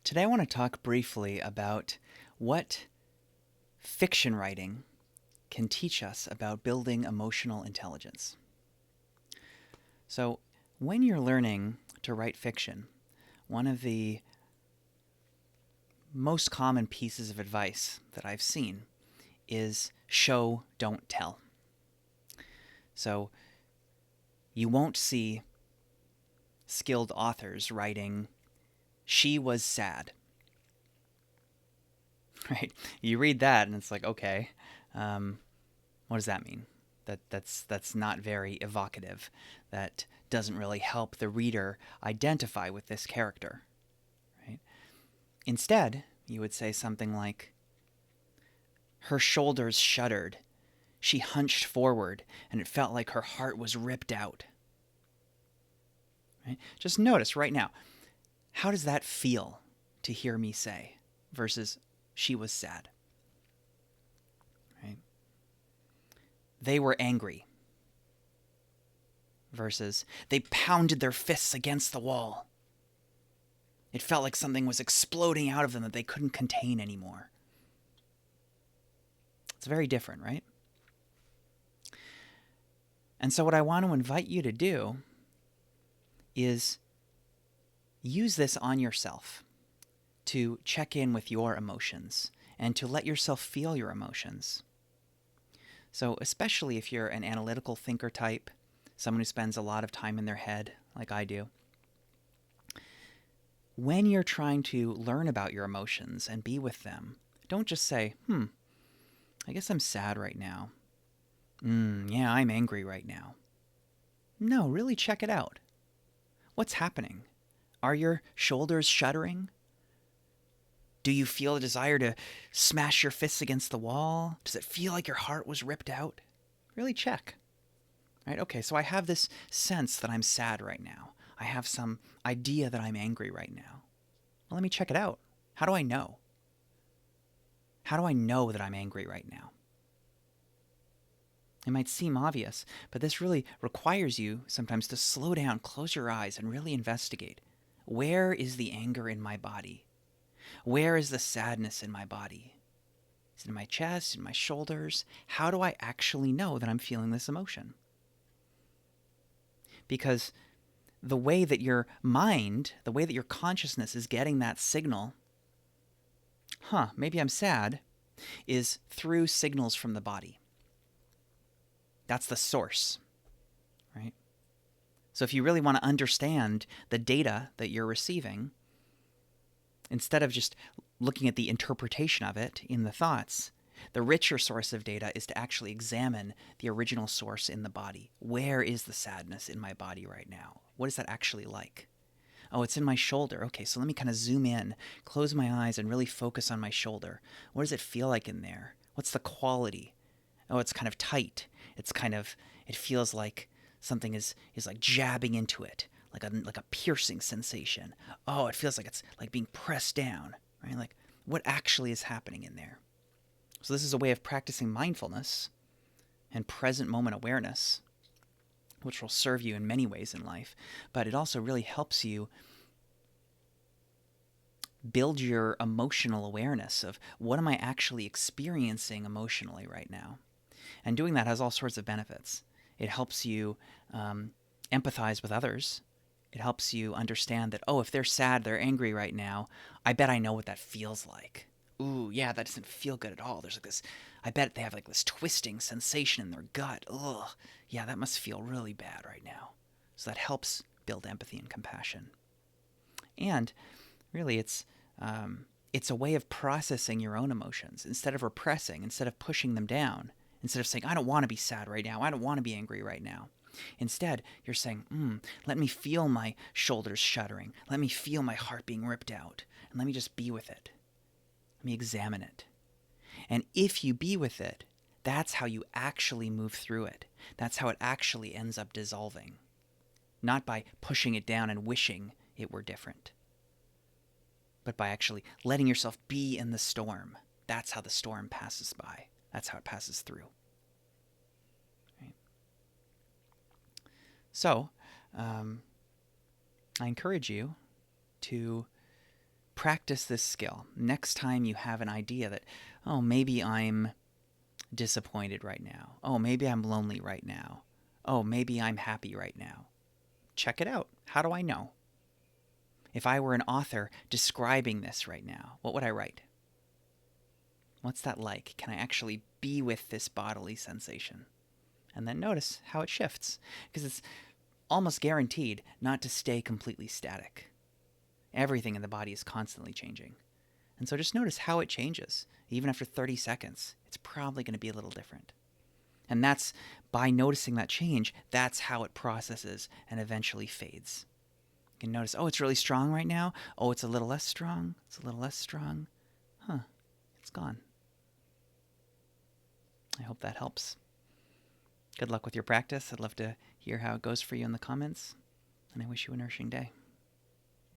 Today, I want to talk briefly about what fiction writing can teach us about building emotional intelligence. So, when you're learning to write fiction, one of the most common pieces of advice that I've seen is show, don't tell. So, you won't see skilled authors writing, "She was sad." Right? You read that and it's like, okay, what does that mean? That's not very evocative. That doesn't really help the reader identify with this character, right? Instead, you would say something like, "Her shoulders shuddered. She hunched forward, and it felt like her heart was ripped out." Right? Just notice right now, how does that feel to hear me say versus "she was sad"? Right? They were angry versus "they pounded their fists against the wall." It felt like something was exploding out of them that they couldn't contain anymore. It's very different, right? And so what I want to invite you to do is use this on yourself to check in with your emotions and to let yourself feel your emotions. So especially if you're an analytical thinker type, someone who spends a lot of time in their head like I do, when you're trying to learn about your emotions and be with them, don't just say, I guess I'm sad right now. Yeah, I'm angry right now. No, really check it out. What's happening? Are your shoulders shuddering? Do you feel a desire to smash your fists against the wall? Does it feel like your heart was ripped out? Really check. Right? Okay, so I have this sense that I'm sad right now. I have some idea that I'm angry right now. Well, let me check it out. How do I know? How do I know that I'm angry right now? It might seem obvious, but this really requires you sometimes to slow down, close your eyes, and really investigate. Where is the anger in my body? Where is the sadness in my body? Is it in my chest, in my shoulders? How do I actually know that I'm feeling this emotion? Because the way that your mind, the way that your consciousness is getting that signal, maybe I'm sad, is through signals from the body. That's the source, right? So if you really want to understand the data that you're receiving, instead of just looking at the interpretation of it in the thoughts, the richer source of data is to actually examine the original source in the body. Where is the sadness in my body right now? What is that actually like? Oh, it's in my shoulder. Okay, so let me kind of zoom in, close my eyes, and really focus on my shoulder. What does it feel like in there? What's the quality? Oh, it's kind of tight. It feels like something is like jabbing into it, like a piercing sensation. Oh, it feels like it's like being pressed down, right? Like what actually is happening in there? So this is a way of practicing mindfulness and present moment awareness, which will serve you in many ways in life, but it also really helps you build your emotional awareness of what am I actually experiencing emotionally right now. And doing that has all sorts of benefits. It helps you empathize with others. It helps you understand that, oh, if they're sad, they're angry right now, I bet I know what that feels like. Ooh, yeah, that doesn't feel good at all. There's like this, I bet they have like this twisting sensation in their gut. Ugh, yeah, that must feel really bad right now. So that helps build empathy and compassion. And really, it's a way of processing your own emotions instead of repressing, instead of pushing them down, instead of saying, I don't want to be sad right now. I don't want to be angry right now. Instead, you're saying, let me feel my shoulders shuddering. Let me feel my heart being ripped out. And let me just be with it. Let me examine it. And if you be with it, that's how you actually move through it. That's how it actually ends up dissolving. Not by pushing it down and wishing it were different, but by actually letting yourself be in the storm. That's how the storm passes by. That's how it passes through. Right? So, I encourage you to practice this skill. Next time you have an idea that, oh, maybe I'm disappointed right now. Oh, maybe I'm lonely right now. Oh, maybe I'm happy right now. Check it out. How do I know? If I were an author describing this right now, what would I write? What's that like? Can I actually be with this bodily sensation? And then notice how it shifts, because it's almost guaranteed not to stay completely static. Everything in the body is constantly changing. And so just notice how it changes. Even after 30 seconds, it's probably going to be a little different. And that's, by noticing that change, that's how it processes and eventually fades. You can notice, oh, it's really strong right now. Oh, it's a little less strong. It's a little less strong. Huh, it's gone. I hope that helps. Good luck with your practice. I'd love to hear how it goes for you in the comments. And I wish you a nourishing day.